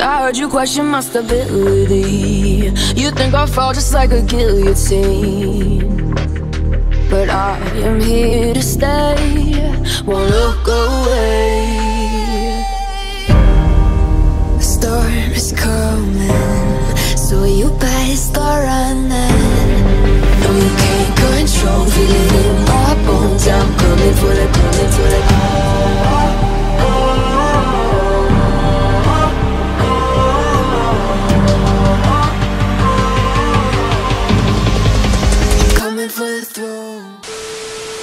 I heard you question my stability. You think I'll fall just like a guillotine, but I am here to stay, won't look away. The storm is coming, so you better start running. No, you can't control, feel it in my bones. I'm coming for the, coming for the.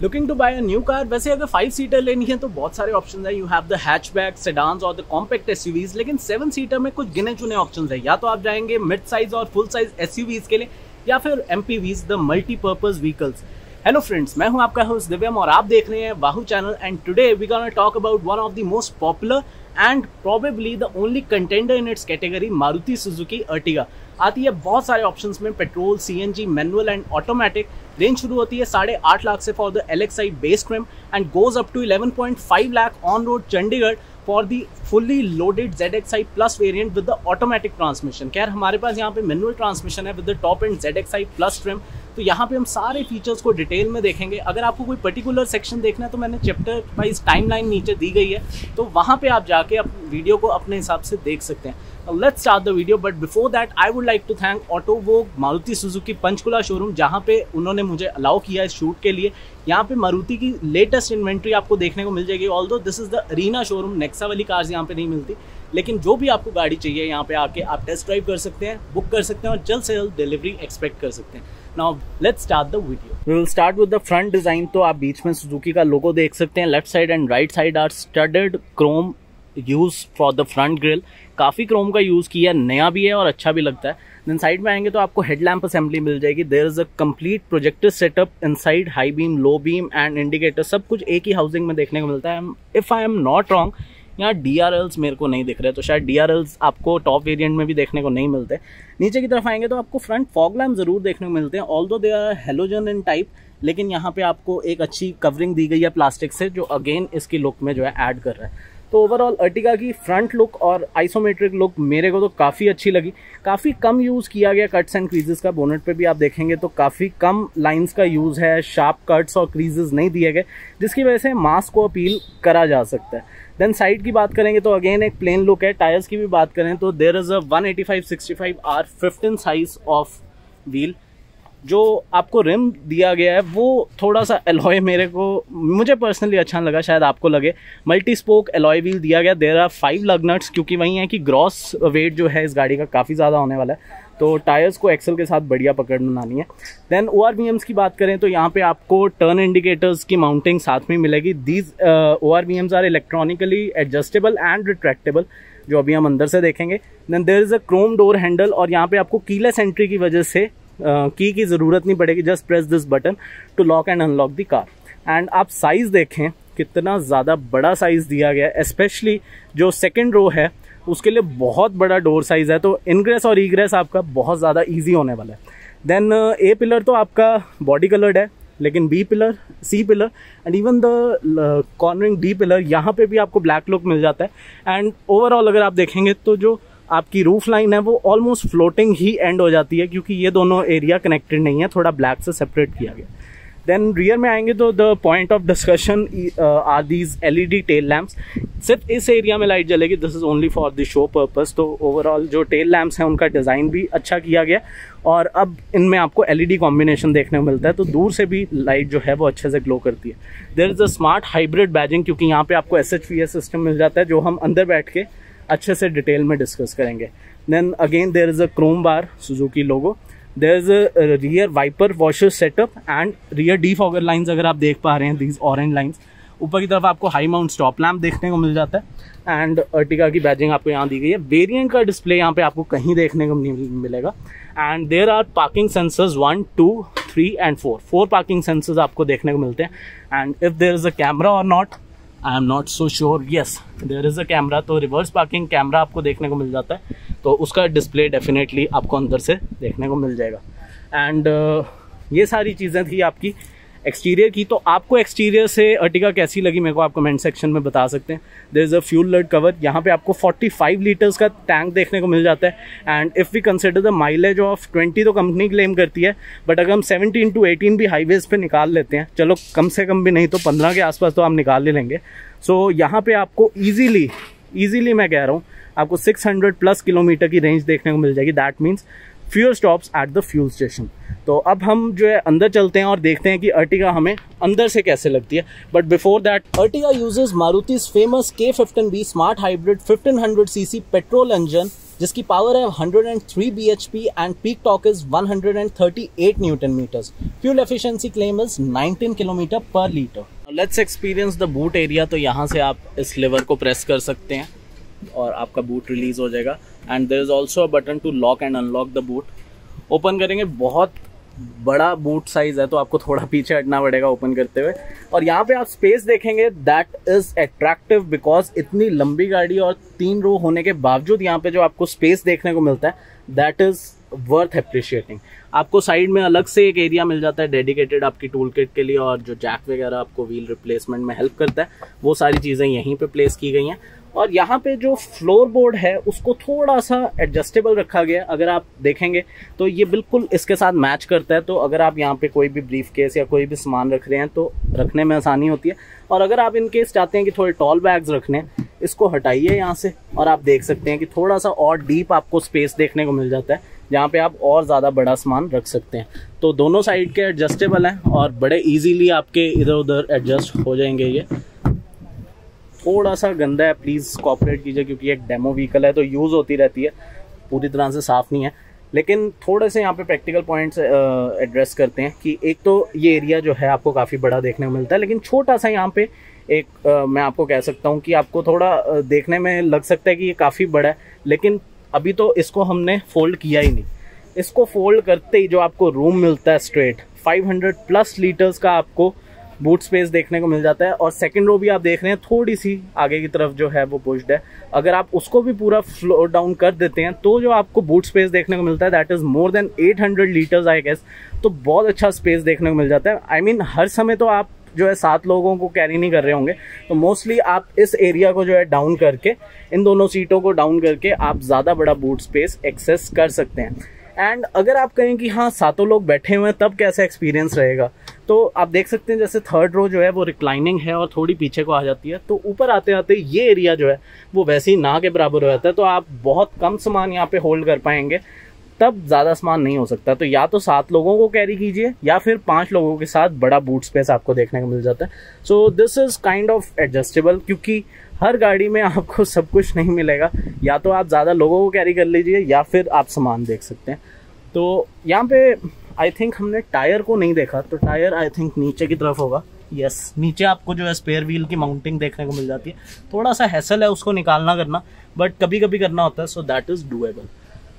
Looking to buy a new car. वैसे अगर 5 seater लेनी है तो बहुत सारे option है। You have the hatchback, sedans और the compact SUVs, लेकिन 7 सीटर में कुछ गिने चुने ऑप्शन है। या तो आप जाएंगे मिड साइज और फुल साइज एसयूवीज के लिए, या फिर MPVs, the multipurpose vehicles. Hello friends, मैं हूं आपका होस्ट दिव्यम और आप देख रहे हैं वाहू channel. And today we gonna talk about one of the most popular and probably the only contender in its category, Maruti Suzuki Ertiga. आती है बहुत सारे ऑप्शंस में, petrol, CNG, manual and automatic. Range शुरू होती है 8.5 लाख से for the LXi base trim and goes up to 11.5 lakh on road Chandigarh for the fully loaded ZXi plus variant with the automatic transmission. खैर हमारे पास यहाँ पे मैनुअल ट्रांसमिशन है with the top and ZXi plus trim. तो यहाँ पे हम सारे फीचर्स को डिटेल में देखेंगे। अगर आपको कोई पर्टिकुलर सेक्शन देखना है तो मैंने चैप्टर वाइज टाइमलाइन नीचे दी गई है, तो वहाँ पे आप जाके वीडियो को अपने हिसाब से देख सकते हैं। Let's start the video, but before that I would like to thank Autovogue Maruti Suzuki Panchkula showroom, जहाँ पे उन्होंने मुझे अलाउ किया है शूट के लिए। यहाँ पे मारुति की लेटेस्ट इन्वेंट्री आपको देखने को मिल जाएगी। Although this is the Arena showroom, Nexa वाली कार्स यहाँ पे नहीं मिलती, लेकिन जो भी आपको गाड़ी चाहिए यहाँ पे आके आप टेस्ट ड्राइव कर सकते हैं, बुक कर सकते हैं और जल्द से जल्द डिलीवरी एक्सपेक्ट कर सकते हैं। Now let's start the video. We will start with the front design। तो आप बीच में सुजुकी का लोगो देख सकते हैं। Left side and right side are studded chrome use for the front grille. काफ़ी क्रोम का यूज़ किया, नया भी है और अच्छा भी लगता है। देन साइड में आएंगे तो आपको हेडलैम्प असेंबली मिल जाएगी। There is a complete projector setup inside, high beam, low beam and indicator सब कुछ एक ही हाउसिंग में देखने को मिलता है। If I am not wrong, यहाँ DRLs मेरे को नहीं दिख रहे, तो शायद DRLs आपको टॉप वेरिएंट में भी देखने को नहीं मिलते। नीचे की तरफ आएंगे तो आपको फ्रंट फॉग लैम्प जरूर देखने को मिलते हैं, although they are halogen in type, लेकिन यहाँ पे आपको एक अच्छी कवरिंग दी गई है प्लास्टिक से, जो अगेन इसकी लुक में जो है ऐड कर रहा है। तो ओवरऑल अर्टिगा की फ्रंट लुक और आइसोमेट्रिक लुक मेरे को तो काफ़ी अच्छी लगी। काफ़ी कम यूज़ किया गया कट्स एंड क्रीजेस का। बोनेट पे भी आप देखेंगे तो काफ़ी कम लाइंस का यूज़ है, शार्प कट्स और क्रीजेस नहीं दिए गए, जिसकी वजह से मास को अपील करा जा सकता है। देन साइड की बात करेंगे तो अगेन एक प्लेन लुक है। टायर्स की भी बात करें तो there is a 185/65R15 size of wheel. जो आपको रिम दिया गया है वो थोड़ा सा एलॉय मुझे पर्सनली अच्छा लगा, शायद आपको लगे। मल्टी स्पोक एलॉय व्हील दिया गया। देयर आर 5 लग नट्स, क्योंकि वही है कि ग्रॉस वेट जो है इस गाड़ी का काफ़ी ज़्यादा होने वाला है, तो टायर्स को एक्सल के साथ बढ़िया पकड़ बनानी है। देन ORVMs की बात करें तो यहाँ पे आपको टर्न इंडिकेटर्स की माउंटिंग साथ में मिलेगी। These ORVMs are electronically adjustable and retractable, जो अभी हम अंदर से देखेंगे। Then there is a chrome door handle, और यहाँ पे आपको कीलेस एंट्री की वजह से की ज़रूरत नहीं पड़ेगी। Just press this button to lock and unlock the car. And आप साइज़ देखें कितना ज़्यादा बड़ा साइज़ दिया गया है, स्पेशली जो सेकेंड रो है उसके लिए बहुत बड़ा डोर साइज़ है, तो इनग्रेस और ईग्रेस आपका बहुत ज़्यादा ईजी होने वाला है। देन A पिलर तो आपका बॉडी कलर्ड है, लेकिन B pillar, C pillar and even the cornering D pillar, यहाँ पे भी आपको ब्लैक लुक मिल जाता है। एंड ओवरऑल अगर आप देखेंगे तो जो आपकी रूफ लाइन है वो ऑलमोस्ट फ्लोटिंग ही एंड हो जाती है, क्योंकि ये दोनों एरिया कनेक्टेड नहीं है, थोड़ा ब्लैक से सेपरेट किया गया। देन रियर में आएंगे तो the point of discussion are these LED tail lamps. सिर्फ इस एरिया में लाइट जलेगी, this is only for the show purpose. तो ओवरऑल जो टेल लैम्प्स हैं उनका डिज़ाइन भी अच्छा किया गया, और अब इनमें आपको LED कॉम्बिनेशन देखने को मिलता है, तो दूर से भी लाइट जो है वो अच्छे से ग्लो करती है। There is a smart hybrid badging, क्योंकि यहाँ पे आपको SHVS सिस्टम मिल जाता है, जो हम अंदर बैठ के अच्छे से डिटेल में डिस्कस करेंगे। Then again there is a chrome bar Suzuki logo. There is a rear wiper washer setup and rear defogger lines, अगर आप देख पा रहे हैं दीज ऑरेंज लाइंस। ऊपर की तरफ आपको हाई माउंट स्टॉप लैम्प देखने को मिल जाता है एंड अर्टिगा की बैजिंग आपको यहाँ दी गई है। वेरिएंट का डिस्प्ले यहाँ पे आपको कहीं देखने को नहीं मिलेगा। And there are parking sensors 1, 2, 3 and 4 parking sensors आपको देखने को मिलते हैं। And if there is a camera और not, I am not so sure. Yes, there is a camera, तो रिवर्स पार्किंग कैमरा आपको देखने को मिल जाता है, तो उसका डिस्प्ले डेफिनेटली आपको अंदर से देखने को मिल जाएगा। एंड ये सारी चीज़ें थी आपकी एक्सटीरियर की। तो आपको एक्सटीरियर से अर्टिगा कैसी लगी मेरे को आप कमेंट सेक्शन में बता सकते हैं। There is a fuel lid cover, यहाँ पे आपको 45 लीटर्स का टैंक देखने को मिल जाता है। And if we consider the mileage of 20 तो कंपनी क्लेम करती है, बट अगर हम 17 to 18 भी हाईवेज पे निकाल लेते हैं, चलो कम से कम भी नहीं तो 15 के आसपास तो हम निकाल ही लेंगे। सो यहाँ पे आपको ईजिली मैं कह रहा हूँ आपको 600+ किलोमीटर की रेंज देखने को मिल जाएगी। That means fuel stops at the fuel station. तो अब हम जो है अंदर चलते हैं और देखते हैं कि अर्टिगा हमें अंदर से कैसे लगती है। But before that, Ertiga uses मारुति's famous K15B smart hybrid 1500cc petrol engine, जिसकी पावर है 103 bhp and peak torque is 138 newton meters. Fuel efficiency claim is 19 kilometre पर litre. Let's experience the boot area. तो यहाँ से आप इस लेवर को प्रेस कर सकते हैं और आपका बूट रिलीज हो जाएगा। And there is also a button to lock and unlock the boot. Open करेंगे, बहुत बड़ा बूट साइज है तो आपको थोड़ा पीछे हटना पड़ेगा ओपन करते हुए। और यहाँ पे आप स्पेस देखेंगे, दैट इज अट्रैक्टिव बिकॉज इतनी लंबी गाड़ी और 3 रो होने के बावजूद यहाँ पे जो आपको स्पेस देखने को मिलता है, दैट इज वर्थ अप्रिशिएटिंग। आपको साइड में अलग से एक एरिया मिल जाता है डेडिकेटेड आपकी टूल किट के लिए, और जो जैक वगैरह आपको व्हील रिप्लेसमेंट में हेल्प करता है, वो सारी चीज़ें यहीं पे प्लेस की गई हैं। और यहाँ पे जो फ्लोर बोर्ड है उसको थोड़ा सा एडजस्टेबल रखा गया है। अगर आप देखेंगे तो ये बिल्कुल इसके साथ मैच करता है। तो अगर आप यहाँ पे कोई भी ब्रीफ केस या कोई भी सामान रख रहे हैं तो रखने में आसानी होती है। और अगर आप इन केस चाहते हैं कि थोड़े टॉल बैग्स रखने, इसको हटाइए यहाँ से और आप देख सकते हैं कि थोड़ा सा और डीप आपको स्पेस देखने को मिल जाता है, जहाँ पे आप और ज़्यादा बड़ा सामान रख सकते हैं। तो दोनों साइड के एडजस्टेबल हैं और बड़े ईजीली आपके इधर उधर एडजस्ट हो जाएंगे। ये थोड़ा सा गंदा है, प्लीज़ कोऑपरेट कीजिए क्योंकि एक डेमो व्हीकल है तो यूज़ होती रहती है, पूरी तरह से साफ़ नहीं है। लेकिन थोड़े से यहाँ पे प्रैक्टिकल पॉइंट्स एड्रेस करते हैं कि एक तो ये एरिया जो है आपको काफ़ी बड़ा देखने को मिलता है, लेकिन छोटा सा यहाँ पे एक मैं आपको कह सकता हूँ कि आपको थोड़ा देखने में लग सकता है कि ये काफ़ी बड़ा है, लेकिन अभी तो इसको हमने फोल्ड किया ही नहीं। इसको फोल्ड करते ही जो आपको रूम मिलता है स्ट्रेट 500+ लीटर्स का आपको बूट स्पेस देखने को मिल जाता है। और सेकंड रो भी आप देख रहे हैं थोड़ी सी आगे की तरफ जो है वो पुश्ड है। अगर आप उसको भी पूरा फ्लोर डाउन कर देते हैं तो जो आपको बूट स्पेस देखने को मिलता है that is more than 800 litres I guess. तो बहुत अच्छा स्पेस देखने को मिल जाता है। आई मीन हर समय तो आप जो है 7 लोगों को कैरी नहीं कर रहे होंगे, तो मोस्टली आप इस एरिया को जो है डाउन करके, इन दोनों सीटों को डाउन करके आप ज़्यादा बड़ा बूट स्पेस एक्सेस कर सकते हैं। एंड अगर आप कहें कि हाँ 7 लोग बैठे हुए हैं तब कैसा एक्सपीरियंस रहेगा, तो आप देख सकते हैं जैसे थर्ड रो जो है वो रिक्लाइनिंग है और थोड़ी पीछे को आ जाती है, तो ऊपर आते आते ये एरिया जो है वो वैसे ही ना के बराबर हो जाता है। तो आप बहुत कम सामान यहाँ पे होल्ड कर पाएंगे, तब ज़्यादा सामान नहीं हो सकता। तो या तो 7 लोगों को कैरी कीजिए या फिर 5 लोगों के साथ बड़ा बूट स्पेस आपको देखने को मिल जाता है। So this is kind of adjustable, क्योंकि हर गाड़ी में आपको सब कुछ नहीं मिलेगा। या तो आप ज़्यादा लोगों को कैरी कर लीजिए या फिर आप सामान देख सकते हैं। तो यहाँ पे आई थिंक हमने टायर को नहीं देखा, तो टायर आई थिंक नीचे की तरफ होगा। यस, नीचे आपको जो है स्पेयर व्हील की माउंटिंग देखने को मिल जाती है। थोड़ा सा हैसल है उसको निकालना करना, बट कभी कभी करना होता है, सो दैट इज़ डूएबल।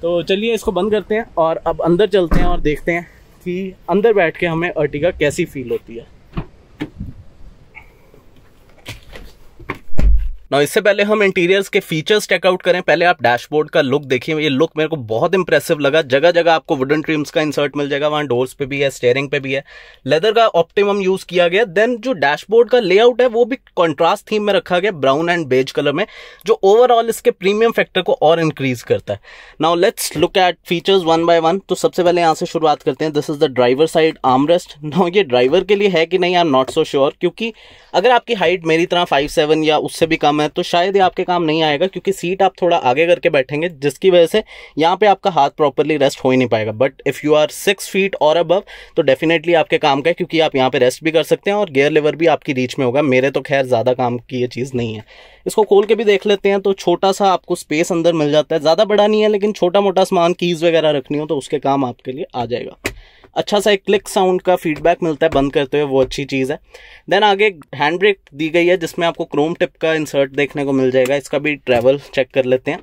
तो चलिए इसको बंद करते हैं और अब अंदर चलते हैं और देखते हैं कि अंदर बैठ के हमें अर्टिगा कैसी फील होती है। ना इससे पहले हम इंटीरियर्स के फीचर्स चेकआउट करें, पहले आप डैशबोर्ड का लुक देखिए। ये लुक मेरे को बहुत इंप्रेसिव लगा। जगह जगह आपको वुडन ट्रिम्स का इंसर्ट मिल जाएगा, वहाँ डोर्स पे भी है, स्टीयरिंग पे भी है, लेदर का ऑप्टिमम यूज किया गया। देन जो डैशबोर्ड का लेआउट है वो भी कॉन्ट्रास्ट थीम में रखा गया, ब्राउन एंड बेज कलर में, जो ओवरऑल इसके प्रीमियम फैक्टर को और इंक्रीज करता है। Now let's look at features one by one. तो सबसे पहले यहाँ से शुरुआत करते हैं। This is the driver side armrest. Now ये ड्राइवर के लिए है कि नहीं, आई एम नॉट सो श्योर, क्योंकि अगर आपकी हाइट मेरी तरह 5'7" या उससे भी कम है तो शायद ये आपके काम नहीं आएगा, क्योंकि सीट आप थोड़ा आगे करके बैठेंगे, जिसकी वजह से यहाँ पे आपका हाथ प्रॉपरली रेस्ट हो ही नहीं पाएगा। But if you are 6 feet और अबव तो डेफिनेटली आपके काम का है, क्योंकि आप यहाँ पे रेस्ट भी कर सकते हैं और गियर लेवर भी आपकी रीच में होगा। मेरे तो खैर ज़्यादा काम की ये चीज़ नहीं है। इसको खोल के भी देख लेते हैं। तो छोटा सा आपको स्पेस अंदर मिल जाता है, ज़्यादा बड़ा नहीं है, लेकिन छोटा मोटा सामान कीज़ वगैरह रखनी हो तो उसके काम आपके लिए आ जाएगा। अच्छा सा एक क्लिक साउंड का फीडबैक मिलता है बंद करते हुए, वो अच्छी चीज़ है। देन आगे हैंड ब्रेक दी गई है, जिसमें आपको क्रोम टिप का इंसर्ट देखने को मिल जाएगा। इसका भी ट्रैवल चेक कर लेते हैं।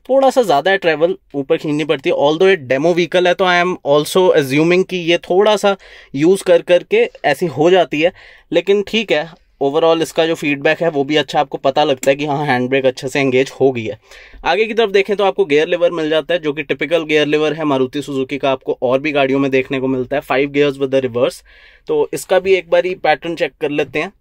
थोड़ा सा ज़्यादा है ट्रैवल, ऊपर खींचनी पड़ती है। ऑल्दो ये डेमो व्हीकल है तो आई एम ऑल्सो एज्यूमिंग कि ये थोड़ा सा यूज़ कर करके ऐसी हो जाती है, लेकिन ठीक है, ओवरऑल इसका जो फीडबैक है वो भी अच्छा, आपको पता लगता है कि हाँ हैंड ब्रेक अच्छे से एंगेज हो गई है। आगे की तरफ देखें तो आपको गियर लिवर मिल जाता है, जो कि टिपिकल गियर लिवर है मारुति सुजुकी का, आपको और भी गाड़ियों में देखने को मिलता है। 5 गियर्स विद द रिवर्स। तो इसका भी एक बार ही पैटर्न चेक कर लेते हैं।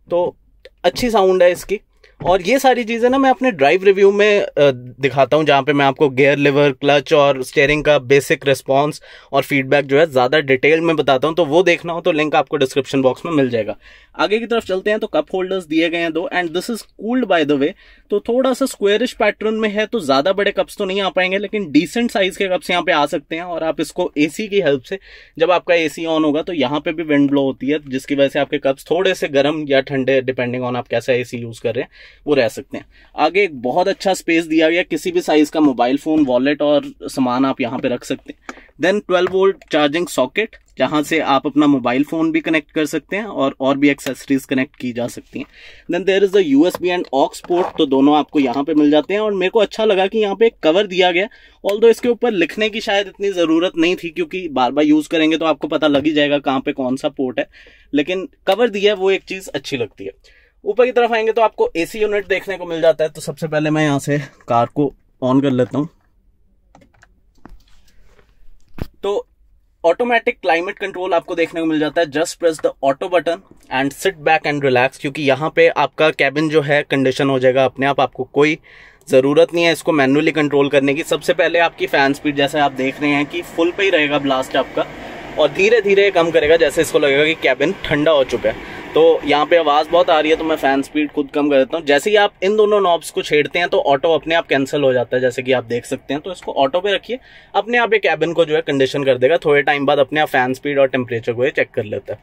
तो अच्छी साउंड है इसकी, और ये सारी चीज़ें ना मैं अपने ड्राइव रिव्यू में दिखाता हूँ, जहाँ पे मैं आपको गियर लिवर, क्लच और स्टीयरिंग का बेसिक रिस्पांस और फीडबैक जो है ज़्यादा डिटेल में बताता हूँ। तो वो देखना हो तो लिंक आपको डिस्क्रिप्शन बॉक्स में मिल जाएगा। आगे की तरफ चलते हैं तो कप होल्डर्स दिए गए हैं 2, and this is cooled by the way. तो थोड़ा सा स्क्वेयरिश पैटर्न में है, तो ज़्यादा बड़े कप्स तो नहीं आ पाएंगे, लेकिन डिसेंट साइज के कप्स यहाँ पे आ सकते हैं। और आप इसको एसी की हेल्प से, जब आपका एसी ऑन होगा तो यहाँ पे भी विंड ब्लो होती है, जिसकी वजह से आपके कप्स थोड़े से गर्म या ठंडे, डिपेंडिंग ऑन आप कैसा एसी यूज कर रहे हैं, वो रह सकते हैं। आगे एक बहुत अच्छा स्पेस दिया गया, किसी भी साइज का मोबाइल फोन, वॉलेट और सामान आप यहाँ पे रख सकते हैं। देन 12 वोल्ट चार्जिंग सॉकेट, जहां से आप अपना मोबाइल फोन भी कनेक्ट कर सकते हैं और भी एक्सेसरीज कनेक्ट की जा सकती हैं। Then there is the USB and aux port, तो दोनों आपको यहाँ पे मिल जाते हैं। और मेरे को अच्छा लगा कि यहाँ पे एक कवर दिया गया, ऑल्दो इसके ऊपर लिखने की शायद इतनी जरूरत नहीं थी, क्योंकि बार बार यूज करेंगे तो आपको पता लग ही जाएगा कहाँ पे कौन सा पोर्ट है, लेकिन कवर दिया है वो एक चीज अच्छी लगती है। ऊपर की तरफ आएंगे तो आपको एसी यूनिट देखने को मिल जाता है। तो सबसे पहले मैं यहाँ से कार को ऑन कर लेता हूँ। तो ऑटोमेटिक क्लाइमेट कंट्रोल आपको देखने को मिल जाता है। Just press the auto button and sit back and relax, क्योंकि यहाँ पे आपका कैबिन जो है कंडीशन हो जाएगा अपने आप, आपको कोई जरूरत नहीं है इसको मैन्युअली कंट्रोल करने की। सबसे पहले आपकी फैन स्पीड, जैसे आप देख रहे हैं कि फुल पे ही रहेगा ब्लास्ट आपका, और धीरे धीरे कम करेगा जैसे इसको लगेगा कि कैबिन ठंडा हो चुका है। तो यहाँ पे आवाज़ बहुत आ रही है, तो मैं फैन स्पीड खुद कम कर देता हूँ। जैसे ही आप इन दोनों नॉब्स को छेड़ते हैं तो ऑटो अपने आप कैंसिल हो जाता है, जैसे कि आप देख सकते हैं। तो इसको ऑटो पे रखिए, अपने आप ये कैबिन को जो है कंडीशन कर देगा। थोड़े टाइम बाद अपने आप फैन स्पीड और टेम्परेचर को ये चेक कर लेता है।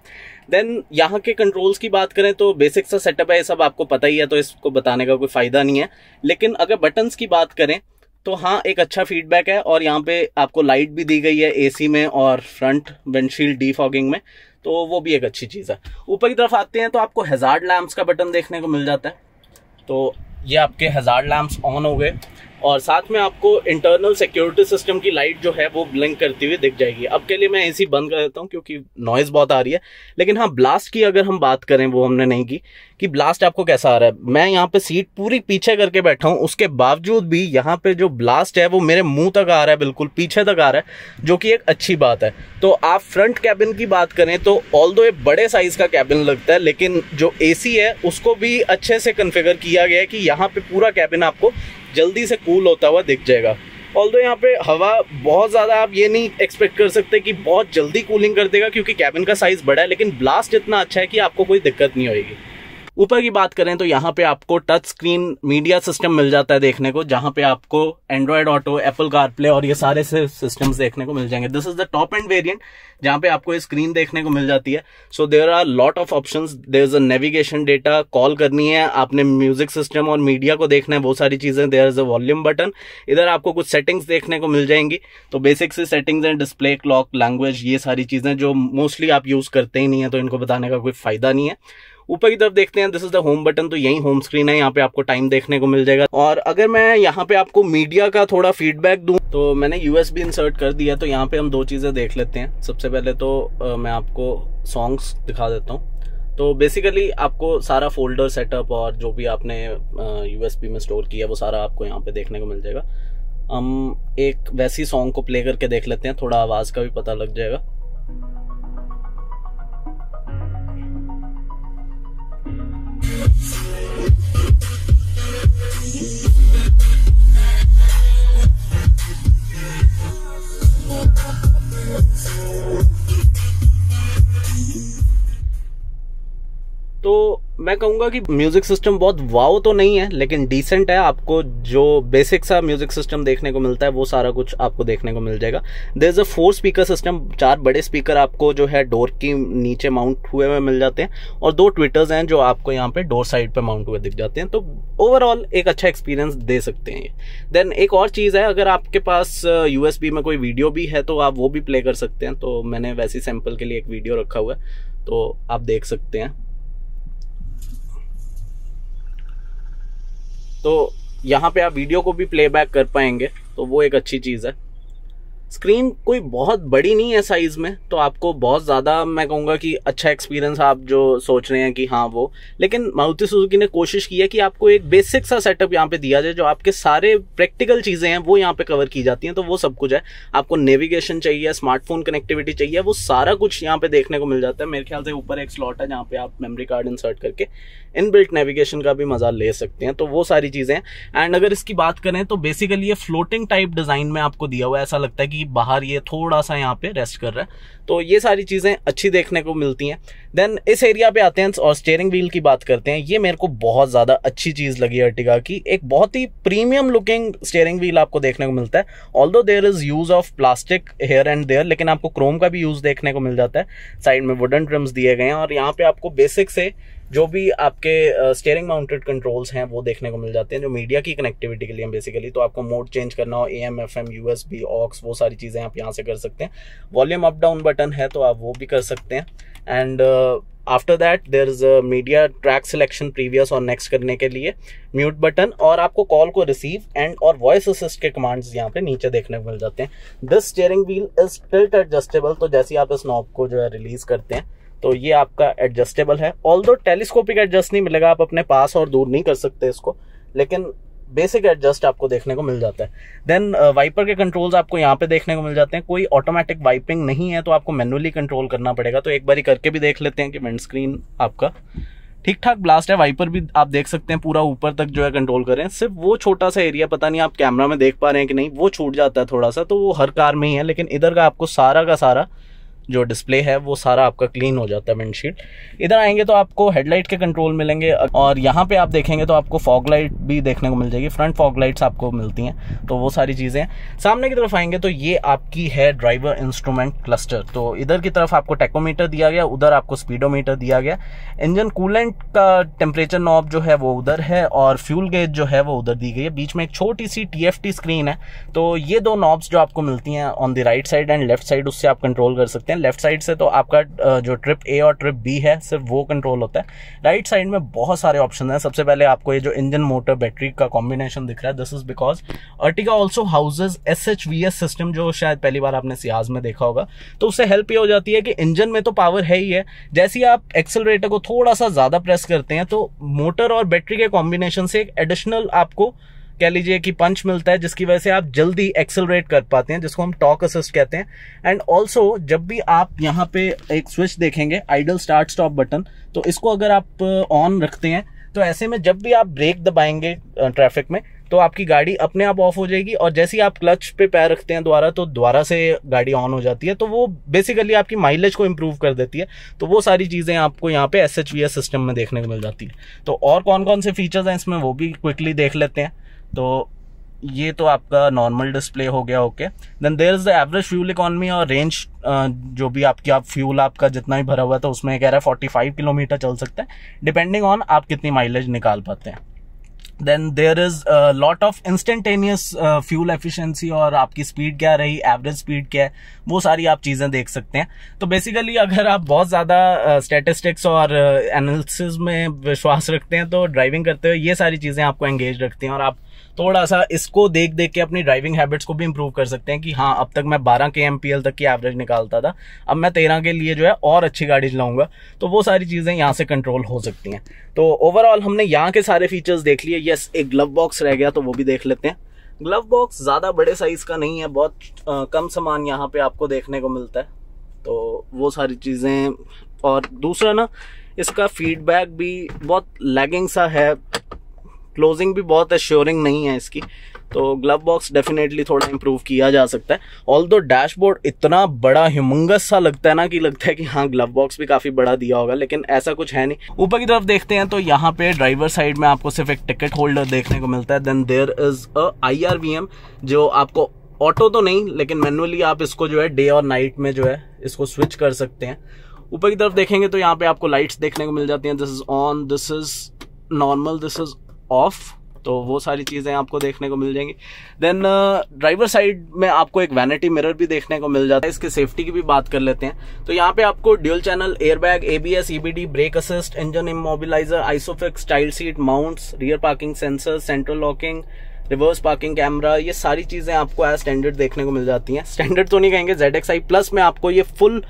देन यहाँ के कंट्रोल्स की बात करें तो बेसिक सा सेटअप है, ये सब आपको पता ही है, तो इसको बताने का कोई फायदा नहीं है। लेकिन अगर बटन्स की बात करें तो हाँ, एक अच्छा फीडबैक है। और यहाँ पे आपको लाइट भी दी गई है एसी में और फ्रंट विंडशील्ड डीफॉगिंग में, तो वो भी एक अच्छी चीज़ है। ऊपर की तरफ आते हैं तो आपको हैजार्ड लैंप्स का बटन देखने को मिल जाता है। तो ये आपके हैजार्ड लैंप्स ऑन हो गए, और साथ में आपको इंटरनल सिक्योरिटी सिस्टम की लाइट जो है वो ब्लिंक करती हुई दिख जाएगी। अब के लिए मैं एसी बंद कर देता हूँ क्योंकि नॉइज बहुत आ रही है। लेकिन हाँ, ब्लास्ट की अगर हम बात करें, वो हमने नहीं की कि ब्लास्ट आपको कैसा आ रहा है। मैं यहाँ पे सीट पूरी पीछे करके बैठा हूँ, उसके बावजूद भी यहाँ पे जो ब्लास्ट है वो मेरे मुंह तक आ रहा है, बिल्कुल पीछे तक आ रहा है, जो कि एक अच्छी बात है। तो आप फ्रंट कैबिन की बात करें तो ऑल्दो एक बड़े साइज का कैबिन लगता है, लेकिन जो एसी है उसको भी अच्छे से कन्फिगर किया गया है कि यहाँ पे पूरा कैबिन आपको जल्दी से कूल होता हुआ दिख जाएगा। ऑल्दो यहाँ पे हवा बहुत ज़्यादा आप ये नहीं एक्सपेक्ट कर सकते कि बहुत जल्दी कूलिंग कर देगा, क्योंकि कैबिन का साइज़ बड़ा है, लेकिन ब्लास्ट इतना अच्छा है कि आपको कोई दिक्कत नहीं होगी। ऊपर की बात करें तो यहाँ पे आपको टच स्क्रीन मीडिया सिस्टम मिल जाता है देखने को, जहाँ पे आपको एंड्रॉयड ऑटो, एप्पल कारप्ले और ये सारे से सिस्टम्स देखने को मिल जाएंगे। This is the top end variant, जहाँ पे आपको ये स्क्रीन देखने को मिल जाती है। So there are lot of options, there is a navigation, data call करनी है आपने, म्यूजिक सिस्टम और मीडिया को देखना है, वो सारी चीजें। There is a volume button, इधर आपको कुछ सेटिंग्स देखने को मिल जाएंगी। तो बेसिक से सेटिंग्स हैं, डिस्प्ले, क्लॉक, लैंग्वेज, ये सारी चीजें जो मोस्टली आप यूज करते ही नहीं है, तो इनको बताने का कोई फायदा नहीं है। ऊपर की तरफ देखते हैं, this is the home button, तो यही होम स्क्रीन है, यहाँ पे आपको टाइम देखने को मिल जाएगा। और अगर मैं यहाँ पे आपको मीडिया का थोड़ा फीडबैक दूं तो मैंने यूएसबी इंसर्ट कर दिया, तो यहाँ पे हम 2 चीज़ें देख लेते हैं। सबसे पहले तो मैं आपको सॉन्ग्स दिखा देता हूँ। तो बेसिकली आपको सारा फोल्डर सेटअप और जो भी आपने यूएसबी में स्टोर किया वो सारा आपको यहाँ पे देखने को मिल जाएगा। हम एक वैसी सॉन्ग को प्ले करके देख लेते हैं, थोड़ा आवाज़ का भी पता लग जाएगा। तो मैं कहूँगा कि म्यूजिक सिस्टम बहुत वाव तो नहीं है, लेकिन डिसेंट है। आपको जो बेसिक सा म्यूजिक सिस्टम देखने को मिलता है वो सारा कुछ आपको देखने को मिल जाएगा। There is a 4 speaker system, 4 बड़े स्पीकर आपको जो है डोर की नीचे माउंट हुए हुए मिल जाते हैं, और 2 ट्विटर्स हैं जो आपको यहाँ पे डोर साइड पे माउंट हुए दिख जाते हैं। तो ओवरऑल एक अच्छा एक्सपीरियंस दे सकते हैं ये। देन एक और चीज़ है, अगर आपके पास यूएसबी में कोई वीडियो भी है तो आप वो भी प्ले कर सकते हैं। तो मैंने वैसी सैंपल के लिए एक वीडियो रखा हुआ है, तो आप देख सकते हैं। तो यहाँ पे आप वीडियो को भी प्लेबैक कर पाएंगे, तो वो एक अच्छी चीज़ है। स्क्रीन कोई बहुत बड़ी नहीं है साइज में, तो आपको बहुत ज़्यादा मैं कहूँगा कि अच्छा एक्सपीरियंस आप जो सोच रहे हैं कि हाँ वो, लेकिन मारुति सुजुकी ने कोशिश की है कि आपको एक बेसिक सा सेटअप यहाँ पे दिया जाए, जो आपके सारे प्रैक्टिकल चीज़ें हैं वो यहाँ पे कवर की जाती हैं। तो वो सब कुछ है, आपको नेविगेशन चाहिए, स्मार्टफोन कनेक्टिविटी चाहिए, वो सारा कुछ यहाँ पे देखने को मिल जाता है। मेरे ख्याल से ऊपर एक स्लॉट है जहाँ पे आप मेमोरी कार्ड इंसर्ट करके इनबिल्ट नेविगेशन का भी मजा ले सकते हैं। तो वो सारी चीज़ें हैं। एंड अगर इसकी बात करें तो बेसिकली ये फ्लोटिंग टाइप डिज़ाइन में आपको दिया हुआ है, ऐसा लगता है कि बाहर ये थोड़ा सा यहाँ पे रेस्ट कर रहा है। तो ये सारी चीज़ें अच्छी देखने को मिलती हैं। देन इस एरिया पे आते हैं और स्टीयरिंग व्हील की बात करते हैं। ये मेरे को बहुत ज़्यादा अच्छी चीज़ लगी अर्टिगा की, एक बहुत ही प्रीमियम लुकिंग स्टीयरिंग व्हील आपको देखने को मिलता है। Although there is use of plastic here and there, लेकिन आपको क्रोम का भी यूज देखने को मिल जाता है। साइड में वुडन ट्रिम्स दिए गए हैं और यहाँ पे आपको बेसिक से जो भी आपके स्टीयरिंग माउंटेड कंट्रोल्स हैं वो देखने को मिल जाते हैं, जो मीडिया की कनेक्टिविटी के लिए बेसिकली। तो आपको मोड चेंज करना हो, AM, FM, USB, ऑक्स, वो सारी चीज़ें आप यहाँ से कर सकते हैं। वॉल्यूम अप डाउन बटन है तो आप वो भी कर सकते हैं। And after that there is a media track selection previous और नेक्स्ट करने के लिए, म्यूट बटन, और आपको कॉल को रिसीव एंड और वॉइस असिस्ट के कमांड्स यहाँ पे नीचे देखने को मिल जाते हैं। This steering wheel is tilt adjustable, तो जैसे आप इस नॉब को जो है रिलीज करते हैं तो ये आपका एडजस्टेबल है। ऑल्दो टेलीस्कोपिक एडजस्ट नहीं मिलेगा, आप अपने पास और दूर नहीं कर सकते इसको, लेकिन बेसिक एडजस्ट आपको देखने को मिल जाता है। देन वाइपर के कंट्रोल्स आपको यहाँ पे देखने को मिल जाते हैं। कोई ऑटोमेटिक वाइपिंग नहीं है, तो आपको मैनुअली कंट्रोल करना पड़ेगा। तो एक बारी करके भी देख लेते हैं कि विंड स्क्रीन आपका ठीक ठाक ब्लास्ट है। वाइपर भी आप देख सकते हैं पूरा ऊपर तक जो है कंट्रोल करें। सिर्फ वो छोटा सा एरिया, पता नहीं आप कैमरा में देख पा रहे हैं कि नहीं, वो छूट जाता है थोड़ा सा, तो वो हर कार में ही है। लेकिन इधर का आपको सारा का सारा जो डिस्प्ले है वो सारा आपका क्लीन हो जाता है विंडशील्ड। इधर आएंगे तो आपको हेडलाइट के कंट्रोल मिलेंगे और यहाँ पे आप देखेंगे तो आपको फॉग लाइट भी देखने को मिल जाएगी। फ्रंट फॉग लाइट्स आपको मिलती हैं, तो वो सारी चीज़ें हैं। सामने की तरफ आएंगे तो ये आपकी है ड्राइवर इंस्ट्रूमेंट क्लस्टर। तो इधर की तरफ आपको टेकोमीटर दिया गया, उधर आपको स्पीडोमीटर दिया गया। इंजन कूलेंट का टेम्परेचर नॉब जो है वो उधर है और फ्यूल गेज जो है वो उधर दी गई है। बीच में एक छोटी सी TFT स्क्रीन है। तो ये दो नॉब्स जो आपको मिलती हैं on the right side and left side, उससे आप कंट्रोल कर सकते हैं। लेफ्ट साइड से तो आपका जो ट्रिप A और ट्रिप B है सिर्फ वो कंट्रोल होता है। राइट साइड में बहुत सारे ऑप्शन हैं। सबसे पहले आपको ये जो इंजन मोटर बैटरी का कॉम्बिनेशन दिख रहा है, this is because Ertiga also houses SHVS system, जो शायद पहली बार आपने सियाज में देखा होगा। तो उससे हेल्प ये हो जाती है कि इंजन में तो पावर है ही है, जैसे ही आप एक्सेलरेटर को थोड़ा सा ज्यादा प्रेस करते हैं तो मोटर और बैटरी के कॉम्बिनेशन से एक एडिशनल आपको कह लीजिए कि पंच मिलता है, जिसकी वजह से आप जल्दी एक्सेलरेट कर पाते हैं, जिसको हम टॉर्क असिस्ट कहते हैं। एंड ऑल्सो जब भी आप यहाँ पे एक स्विच देखेंगे, आइडल स्टार्ट स्टॉप बटन, तो इसको अगर आप ऑन रखते हैं तो ऐसे में जब भी आप ब्रेक दबाएंगे ट्रैफिक में तो आपकी गाड़ी अपने आप ऑफ हो जाएगी, और जैसे ही आप क्लच पे पैर रखते हैं दोबारा तो दोबारा से गाड़ी ऑन हो जाती है। तो वो बेसिकली आपकी माइलेज को इम्प्रूव कर देती है। तो वो सारी चीज़ें आपको यहाँ पे SHVS सिस्टम में देखने को मिल जाती है। तो और कौन कौन से फीचर्स हैं इसमें वो भी क्विकली देख लेते हैं। तो ये तो आपका नॉर्मल डिस्प्ले हो गया, okay. Then there is the average fuel economy और रेंज, जो भी आपकी आप फ्यूल आपका जितना भी भरा हुआ था उसमें कह रहा है 45 किलोमीटर चल सकता है, डिपेंडिंग ऑन आप कितनी माइलेज निकाल पाते हैं। Then there is lot of instantaneous fuel efficiency, और आपकी स्पीड क्या रही, एवरेज स्पीड क्या है, वो सारी आप चीजें देख सकते हैं। तो बेसिकली अगर आप बहुत ज्यादा स्टैटिस्टिक्स और एनालिसिस में विश्वास रखते हैं तो ड्राइविंग करते हुए ये सारी चीजें आपको एंगेज रखती हैं, और आप थोड़ा सा इसको देख देख के अपनी ड्राइविंग हैबिट्स को भी इंप्रूव कर सकते हैं कि हाँ, अब तक मैं 12 kmpl तक की एवरेज निकालता था, अब मैं 13 के लिए जो है और अच्छी गाड़ी चलाऊंगा। तो वो सारी चीजें यहाँ से कंट्रोल हो सकती हैं। तो ओवरऑल हमने यहाँ के सारे फीचर्स देख लिए। यस, एक ग्लव बॉक्स रह गया तो वो भी देख लेते हैं। ग्लव बॉक्स ज्यादा बड़े साइज का नहीं है, बहुत कम सामान यहाँ पे आपको देखने को मिलता है। तो वो सारी चीजें, और दूसरा ना इसका फीडबैक भी बहुत लैगिंग सा है, क्लोजिंग भी बहुत एश्योरिंग नहीं है इसकी। तो ग्लव बॉक्स डेफिनेटली थोड़ा इंप्रूव किया जा सकता है। ऑल्दो डैशबोर्ड इतना बड़ा ह्यूमंगस सा लगता है ना कि लगता है कि हाँ, ग्लव बॉक्स भी काफी बड़ा दिया होगा, लेकिन ऐसा कुछ है नहीं। ऊपर की तरफ देखते हैं तो यहाँ पे ड्राइवर साइड में आपको सिर्फ एक टिकट होल्डर देखने को मिलता है। Then there is a IRVM, जो आपको ऑटो तो नहीं लेकिन मैनुअली आप इसको जो है डे और नाइट में जो है इसको स्विच कर सकते हैं। ऊपर की तरफ देखेंगे तो यहाँ पे आपको लाइट्स देखने को मिल जाती हैं। This is on, this is normal, this is of. तो वो सारी चीजें आपको देखने को मिल जाएंगी। देन ड्राइवर साइड में आपको एक वैनिटी मिरर भी देखने को मिल जाता है। इसके सेफ्टी की भी बात कर लेते हैं। तो यहाँ पे आपको dual channel airbag, ABS, EBD, brake assist, engine immobiliser, isofix, child seat mounts, rear parking sensor, central locking, reverse parking camera, ये सारी चीज़ें आपको एज स्टैंडर्ड देखने को मिल जाती हैं। स्टैंडर्ड तो नहीं कहेंगे, ZXi प्लस में आपको ये फुल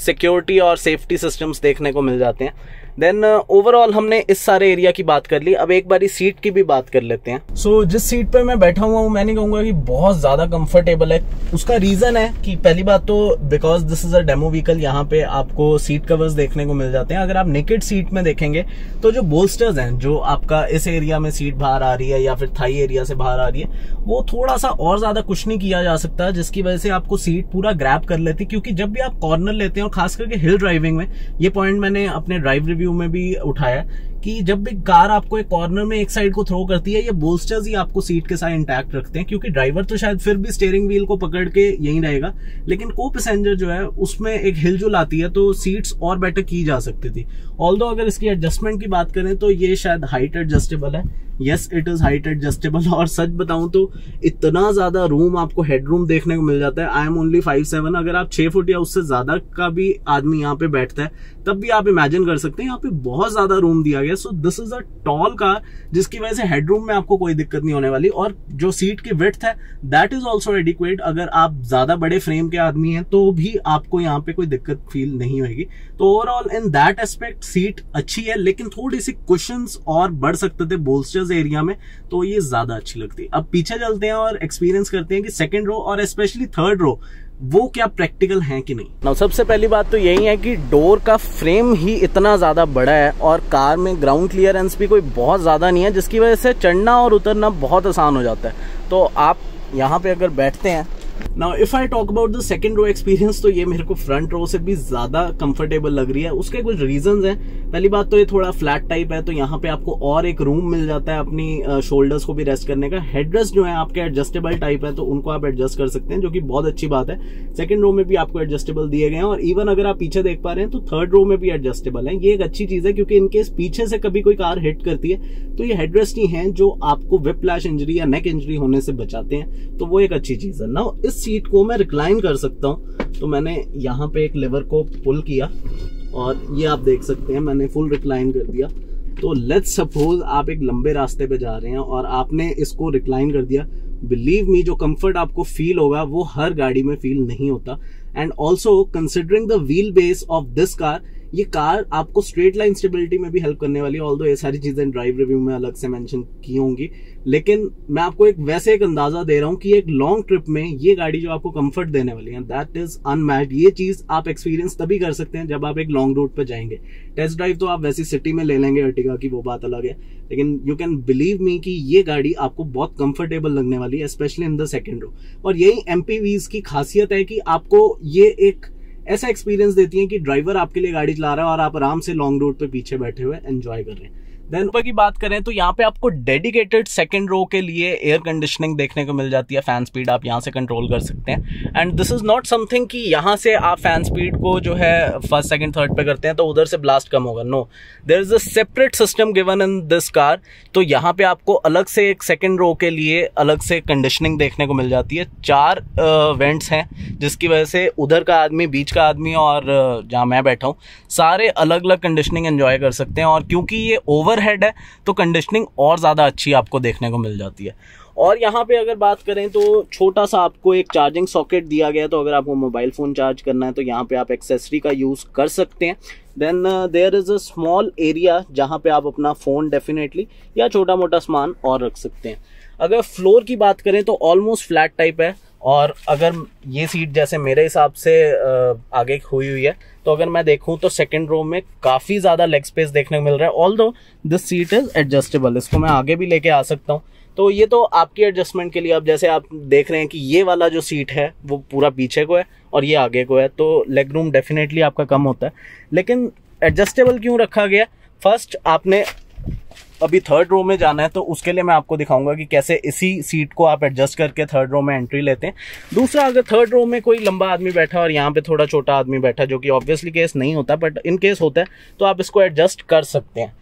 सिक्योरिटी और सेफ्टी सिस्टम्स देखने को मिल जाते हैं। देन ओवरऑल हमने इस सारे एरिया की बात कर ली, अब एक बारी सीट की भी बात कर लेते हैं। सो जिस सीट पे मैं बैठा हुआ हूँ मैं नहीं कहूंगा कि बहुत ज्यादा कंफर्टेबल है। उसका रीजन है कि पहली बात तो because this is a demo vehicle, यहाँ पे आपको सीट कवर्स देखने को मिल जाते हैं। अगर आप नेकेड सीट में देखेंगे तो जो बोल्स्टर्स हैं, जो आपका इस एरिया में सीट बाहर आ रही है या फिर थाई एरिया से बाहर आ रही है, वो थोड़ा सा और ज्यादा कुशनी किया जा सकता है, जिसकी वजह से आपको सीट पूरा ग्रैब कर लेती है। क्योंकि जब भी आप कॉर्नर लेते हैं और खास करके हिल ड्राइविंग में, ये पॉइंट मैंने अपने ड्राइव रिव्यू में भी उठाया कि जब भी कार आपको एक कॉर्नर में एक साइड को थ्रो करती है, ये बोल्स्टर्स ही आपको सीट के साथ इंटैक्ट रखते हैं। क्योंकि ड्राइवर तो शायद फिर भी स्टीयरिंग व्हील को पकड़ के यहीं रहेगा, लेकिन को पैसेंजर जो है उसमें एक हिलजुल आती है, तो सीट्स और बेटर की जा सकती थी। ऑल्दो अगर इसकी एडजस्टमेंट की बात करें तो ये शायद हाइट एडजस्टेबल है। Yes, it is height adjustable. और सच बताऊं तो इतना ज्यादा रूम आपको हेडरूम देखने को मिल जाता है। आई एम ओनली 5'7", अगर आप 6 फुट या उससे ज्यादा का भी आदमी यहाँ पे बैठता है तब भी आप इमेजिन कर सकते हैं यहाँ पे बहुत ज्यादा रूम दिया गया। So this is a tall car, जिसकी वजह से हेडरूम में आपको कोई दिक्कत नहीं होने वाली। और जो सीट की विड्थ है दैट इज ऑल्सो एडिक्वेट। अगर आप ज्यादा बड़े फ्रेम के आदमी हैं तो भी आपको यहाँ पे कोई दिक्कत फील नहीं होगी। तो overall in that aspect seat अच्छी है, लेकिन थोड़ी सी कुशंस और बढ़ सकते थे बोल्स्टर्स एरिया में, तो ये ज्यादा अच्छी लगती है। अब पीछे चलते हैं और एक्सपीरियंस करते हैं कि सेकंड रो और स्पेशली थर्ड रो वो क्या प्रैक्टिकल है कि नहीं। नाउ सबसे पहली बात तो यही है कि डोर का फ्रेम ही इतना ज्यादा बड़ा है और कार में ग्राउंड क्लियरेंस भी कोई बहुत ज्यादा नहीं है, जिसकी वजह से चढ़ना और उतरना बहुत आसान हो जाता है। तो आप यहाँ पे अगर बैठते हैं, now if I talk about the second row experience, तो ये मेरे को फ्रंट रो से भी ज्यादा कंफर्टेबल लग रही है। उसके कुछ रीजंस हैं। पहली बात तो ये थोड़ा फ्लैट टाइप है, तो यहाँ पे आपको और एक रूम मिल जाता है अपनी शोल्डर्स को भी रेस्ट करने का। हेडरेस्ट जो है आपके एडजस्टेबल टाइप है, तो उनको आप एडजस्ट कर सकते हैं, जो कि बहुत अच्छी बात है। सेकंड रो में भी आपको एडजस्टेबल दिए गए हैं, और इवन अगर आप पीछे देख पा रहे हैं तो थर्ड रो में भी एडजस्टेबल है। ये एक अच्छी चीज है, क्योंकि इनकेस पीछे से कभी कोई कार हिट करती है तो ये हेडरेस्ट ही है जो आपको व्हिप्लैश इंजरी या नेक इंजरी होने से बचाते हैं, तो वो एक अच्छी चीज है। नाउ इस सीट को मैं रिक्लाइन कर सकता हूं, तो मैंने यहाँ पे एक लेवर को पुल किया और ये आप देख सकते हैं मैंने फुल रिक्लाइन कर दिया। तो लेट्स सपोज आप एक लंबे रास्ते पे जा रहे हैं और आपने इसको रिक्लाइन कर दिया, बिलीव मी जो कंफर्ट आपको फील होगा वो हर गाड़ी में फील नहीं होता। And also considering the wheel base of this car, ये कार आपको स्ट्रेट लाइन स्टेबिलिटी में भी हेल्प करने वाली है। ऑल्दो ये सारी चीजें ड्राइव रिव्यू में अलग से मेंशन की होंगी, लेकिन मैं आपको वैसे एक अंदाजा दे रहा हूं कि एक लॉन्ग ट्रिप में ये गाड़ी जो आपको कंफर्ट देने वाली है दैट इज अनमैच्ड। ये चीज आप एक्सपीरियंस तभी कर सकते हैं जब आप एक लॉन्ग रूट पे जाएंगे। टेस्ट ड्राइव तो आप वैसी सिटी में ले लेंगे अर्टिगा की, वो बात अलग है, लेकिन यू कैन बिलीव मी कि ये गाड़ी आपको बहुत कंफर्टेबल लगने वाली है, specially in the second row. और यही एमपीवीज की खासियत है कि आपको ये एक ऐसा एक्सपीरियंस देती है कि ड्राइवर आपके लिए गाड़ी चला रहा है और आप आराम से लॉन्ग रूट पे पीछे बैठे हुए एंजॉय कर रहे हैं। देन ऊपर की बात करें तो यहाँ पे आपको डेडिकेटेड सेकंड रो के लिए एयर कंडीशनिंग देखने को मिल जाती है। फैन स्पीड आप यहाँ से कंट्रोल कर सकते हैं। And this is not something कि यहाँ से आप फैन स्पीड को जो है फर्स्ट सेकंड थर्ड पे करते हैं तो उधर से ब्लास्ट कम होगा। No, there is a separate system given in this car. तो यहाँ पे आपको अलग से एक सेकंड रो के लिए अलग से कंडीशनिंग देखने को मिल जाती है। 4 वेंट्स हैं, जिसकी वजह से उधर का आदमी, बीच का आदमी और जहाँ मैं बैठा हूँ सारे अलग अलग कंडीशनिंग एंजॉय कर सकते हैं। और क्योंकि ये ओवरहेड है तो कंडीशनिंग और ज़्यादा अच्छी आपको देखने को मिल जाती है। और यहाँ पे अगर बात करें तो छोटा सा आपको एक चार्जिंग सॉकेट दिया गया है, तो अगर आपको मोबाइल फ़ोन चार्ज करना है तो यहाँ पे आप एक्सेसरी का यूज़ कर सकते हैं। Then there is a small area जहाँ पे आप अपना फ़ोन डेफिनेटली या छोटा मोटा सामान और रख सकते हैं। अगर फ्लोर की बात करें तो ऑलमोस्ट फ्लैट टाइप है, और अगर ये सीट जैसे मेरे हिसाब से आगे हुई है, तो अगर मैं देखूं तो सेकंड रो में काफ़ी ज़्यादा लेग स्पेस देखने को मिल रहा है। Although this seat is adjustable, इसको मैं आगे भी लेके आ सकता हूं। तो ये तो आपकी एडजस्टमेंट के लिए। अब जैसे आप देख रहे हैं कि ये वाला जो सीट है वो पूरा पीछे को है और ये आगे को है, तो लेग रूम डेफिनेटली आपका कम होता है। लेकिन एडजस्टेबल क्यों रखा गया? फर्स्ट, आपने अभी थर्ड रो में जाना है तो उसके लिए मैं आपको दिखाऊंगा कि कैसे इसी सीट को आप एडजस्ट करके थर्ड रो में एंट्री लेते हैं। दूसरा, अगर थर्ड रो में कोई लंबा आदमी बैठा और यहाँ पे थोड़ा छोटा आदमी बैठा, जो कि ऑब्वियसली केस नहीं होता, बट इन केस होता है, तो आप इसको एडजस्ट कर सकते हैं।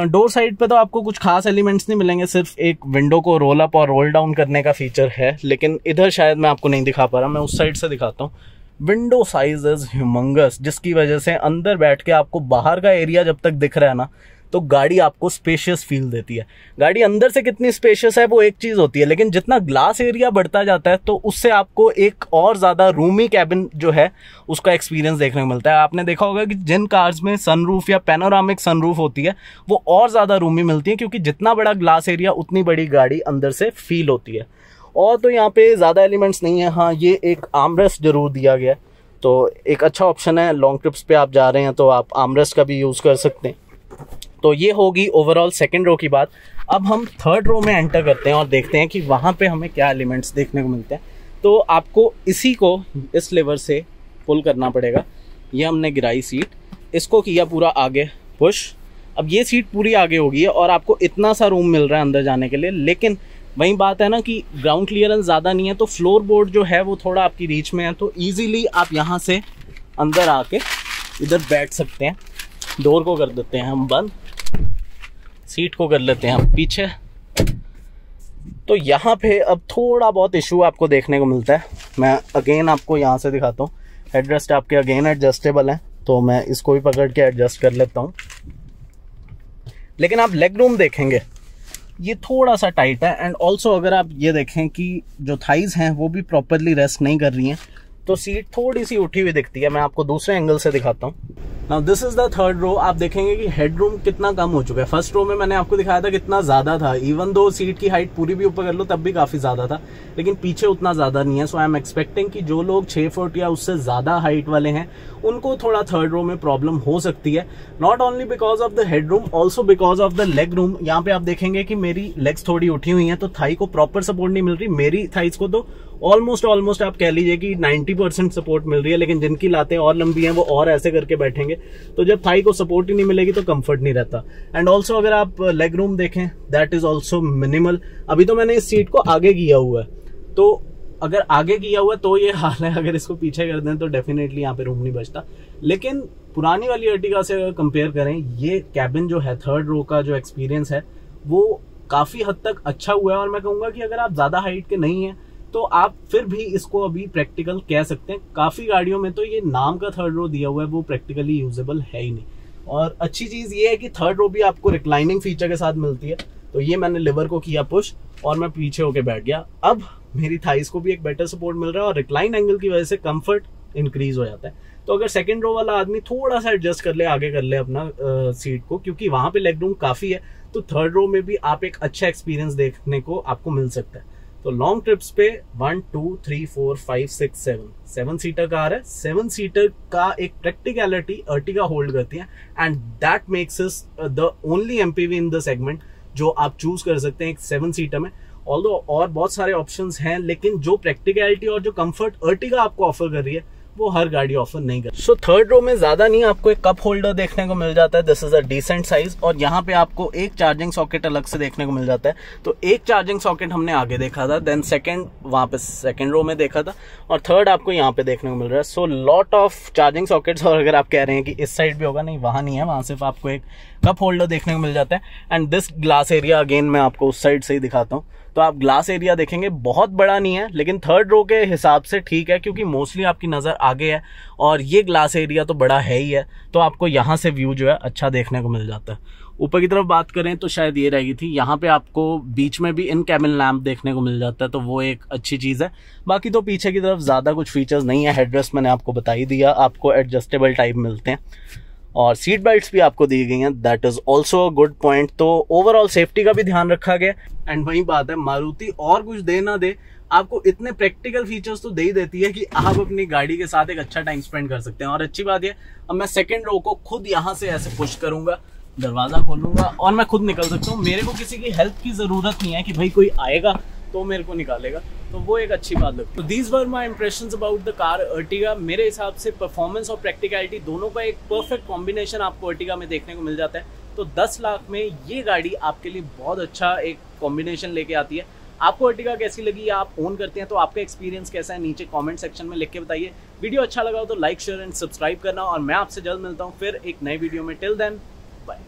डोर साइड पे तो आपको कुछ खास एलिमेंट्स नहीं मिलेंगे, सिर्फ एक विंडो को रोल अप और रोल डाउन करने का फीचर है, लेकिन इधर शायद मैं आपको नहीं दिखा पा रहा, मैं उस साइड से दिखाता हूँ। विंडो साइज इज ह्यूमंगस, जिसकी वजह से अंदर बैठ के आपको बाहर का एरिया जब तक दिख रहा है ना, तो गाड़ी आपको स्पेशियस फील देती है। गाड़ी अंदर से कितनी स्पेशियस है वो एक चीज़ होती है, लेकिन जितना ग्लास एरिया बढ़ता जाता है तो उससे आपको एक और ज़्यादा रूमी कैबिन जो है उसका एक्सपीरियंस देखने को मिलता है। आपने देखा होगा कि जिन कार्स में सनरूफ या पैनोरामिक सनरूफ होती है वो और ज़्यादा रूमी मिलती है, क्योंकि जितना बड़ा ग्लास एरिया उतनी बड़ी गाड़ी अंदर से फील होती है। और तो यहाँ पे ज़्यादा एलिमेंट्स नहीं है। हाँ, ये एक आर्मरेस्ट जरूर दिया गया है, तो एक अच्छा ऑप्शन है। लॉन्ग ट्रिप्स पे आप जा रहे हैं तो आप आर्मरेस्ट का भी यूज़ कर सकते हैं। तो ये होगी ओवरऑल सेकंड रो की बात। अब हम थर्ड रो में एंटर करते हैं और देखते हैं कि वहाँ पे हमें क्या एलिमेंट्स देखने को मिलते हैं। तो आपको इसी को इस लेवर से पुल करना पड़ेगा। ये हमने गिराई सीट, इसको किया पूरा आगे पुश। अब ये सीट पूरी आगे होगी है और आपको इतना सा रूम मिल रहा है अंदर जाने के लिए, लेकिन वही बात है ना कि ग्राउंड क्लियरेंस ज़्यादा नहीं है, तो फ्लोर बोर्ड जो है वो थोड़ा आपकी रीच में है, तो इजीली आप यहाँ से अंदर आके इधर बैठ सकते हैं। डोर को कर देते हैं हम बंद, सीट को कर लेते हैं हम पीछे। तो यहाँ पे अब थोड़ा बहुत इशू आपको देखने को मिलता है। मैं अगेन आपको यहाँ से दिखाता हूँ। हेडरेस्ट आपके अगेन एडजस्टेबल हैं, तो मैं इसको भी पकड़ के एडजस्ट कर लेता हूँ। लेकिन आप लेग रूम देखेंगे ये थोड़ा सा टाइट है, एंड ऑल्सो अगर आप ये देखें कि जो थाइज हैं वो भी प्रॉपरली रेस्ट नहीं कर रही हैं, तो सीट थोड़ी सी उठी हुई दिखती है। मैं आपको दूसरे एंगल से दिखाता हूँ। Now this is the third row. आप देखेंगे कि हेडरूम कितना कम हो चुका है। फर्स्ट रो में मैंने आपको दिखाया था कितना ज्यादा था, इवन दो सीट की हाइट पूरी भी ऊपर कर लो तब भी काफी ज्यादा था, लेकिन पीछे उतना ज्यादा नहीं है। सो आई एम एक्सपेक्टिंग कि जो लोग 6 फुट या उससे ज्यादा हाइट वाले हैं उनको थोड़ा थर्ड रो में प्रॉब्लम हो सकती है। Not only because of the headroom, also because of the leg room. यहाँ पे आप देखेंगे कि मेरी लेग्स थोड़ी उठी हुई हैं, तो थाई को प्रॉपर सपोर्ट नहीं मिल रही। मेरी थाइज को तो ऑलमोस्ट आप कह लीजिए कि 90% सपोर्ट मिल रही है, लेकिन जिनकी लातें और लंबी हैं वो और ऐसे करके बैठेंगे, तो जब थाई को सपोर्ट ही नहीं मिलेगी तो कंफर्ट नहीं रहता। एंड ऑल्सो अगर आप लेग रूम देखें दैट इज ऑल्सो मिनिमल। अभी तो मैंने इस सीट को आगे किया हुआ है, तो अगर आगे किया हुआ है तो ये हाल है, अगर इसको पीछे कर दें तो डेफिनेटली यहाँ पे रूम नहीं बचता। लेकिन पुरानी वाली अर्टिगा से अगर कंपेयर करें, ये कैबिन जो है थर्ड रो का जो एक्सपीरियंस है वो काफी हद तक अच्छा हुआ है। और मैं कहूंगा कि अगर आप ज्यादा हाइट के नहीं है तो आप फिर भी इसको अभी प्रैक्टिकल कह सकते हैं। काफी गाड़ियों में तो ये नाम का थर्ड रो दिया हुआ है वो प्रैक्टिकली यूजेबल है ही नहीं। और अच्छी चीज ये है कि थर्ड रो भी आपको रिक्लाइनिंग फीचर के साथ मिलती है। तो ये मैंने लिवर को किया पुश और मैं पीछे होके बैठ गया। अब मेरी थाइस को भी एक बेटर सपोर्ट मिल रहा है और रिक्लाइन एंगल की वजह से कंफर्ट इंक्रीज हो जाता है। तो अगर सेकंड रो वाला आदमी थोड़ा सा एडजस्ट कर ले, आगे कर ले अपना सीट को, क्योंकि वहां पे लेग रूम काफी है, तो थर्ड रो में भी आप एक अच्छा एक्सपीरियंस देखने को आपको मिल सकता है। तो लॉन्ग ट्रिप्स पे 1 2 3 4 5 6 7 सीटर कार है। 7 सीटर का एक प्रैक्टिकलिटी अर्टिगा होल्ड करती है, एंड दैट मेक्स इस the only MPV in the segment जो आप चूज कर सकते हैं एक 7 सीटर में। ऑल्दो और बहुत सारे ऑप्शंस हैं, लेकिन जो प्रैक्टिकलिटी और जो कंफर्ट अर्टिगा आपको ऑफर कर रही है वो हर गाड़ी ऑफर नहीं करती। सो थर्ड रो में ज्यादा नहीं, आपको एक कप होल्डर देखने को मिल जाता है। This is a decent size, और यहाँ पे आपको एक चार्जिंग सॉकेट अलग से देखने को मिल जाता है। तो एक चार्जिंग सॉकेट हमने आगे देखा था, देन सेकंड वहां पे सेकंड रो में देखा था, और थर्ड आपको यहाँ पे देखने को मिल रहा है। So lot of charging sockets. और अगर आप कह रहे हैं कि इस साइड भी होगा, नहीं वहां नहीं है, वहां सिर्फ आपको एक कप होल्डर देखने को मिल जाता है। And this glass area again मैं आपको उस साइड से ही दिखाता हूँ। तो आप ग्लास एरिया देखेंगे बहुत बड़ा नहीं है, लेकिन थर्ड रो के हिसाब से ठीक है, क्योंकि मोस्टली आपकी नज़र आगे है और ये ग्लास एरिया तो बड़ा है ही है, तो आपको यहाँ से व्यू जो है अच्छा देखने को मिल जाता है। ऊपर की तरफ बात करें तो शायद ये रहेगी थी, यहाँ पे आपको बीच में भी इन कैबिन लैम्प देखने को मिल जाता है, तो वो एक अच्छी चीज़ है। बाकी तो पीछे की तरफ ज़्यादा कुछ फीचर्स नहीं है। हेडरेस्ट मैंने आपको बता ही दिया, आपको एडजस्टेबल टाइप मिलते हैं, और सीट बेल्ट्स भी आपको दी गई हैं, that is also a good point. तो ओवरऑल सेफ्टी का भी ध्यान रखा गया। एंड वही बात है, मारुति और कुछ दे ना दे, आपको इतने प्रैक्टिकल फीचर्स तो दे ही देती है कि आप अपनी गाड़ी के साथ एक अच्छा टाइम स्पेंड कर सकते हैं। और अच्छी बात है, अब मैं सेकंड रो को खुद यहाँ से ऐसे पुश करूंगा, दरवाजा खोलूंगा और मैं खुद निकल सकता हूँ। मेरे को किसी की हेल्प की जरूरत नहीं है कि भाई कोई आएगा तो मेरे को निकालेगा, तो वो एक अच्छी बात लगती है। तो these were my impressions about the car Ertiga. मेरे हिसाब से परफॉर्मेंस और प्रैक्टिकलिटी दोनों का एक परफेक्ट कॉम्बिनेशन आपको अर्टिगा में देखने को मिल जाता है। तो 10 लाख में ये गाड़ी आपके लिए बहुत अच्छा एक कॉम्बिनेशन लेके आती है। आपको अर्टिगा कैसी लगी, आप ओन करते हैं तो आपका एक्सपीरियंस कैसा है, नीचे कमेंट सेक्शन में लिख के बताइए। वीडियो अच्छा लगा हो तो लाइक शेयर एंड सब्सक्राइब करना, और मैं आपसे जल्द मिलता हूँ फिर एक नई वीडियो में। Till then bye.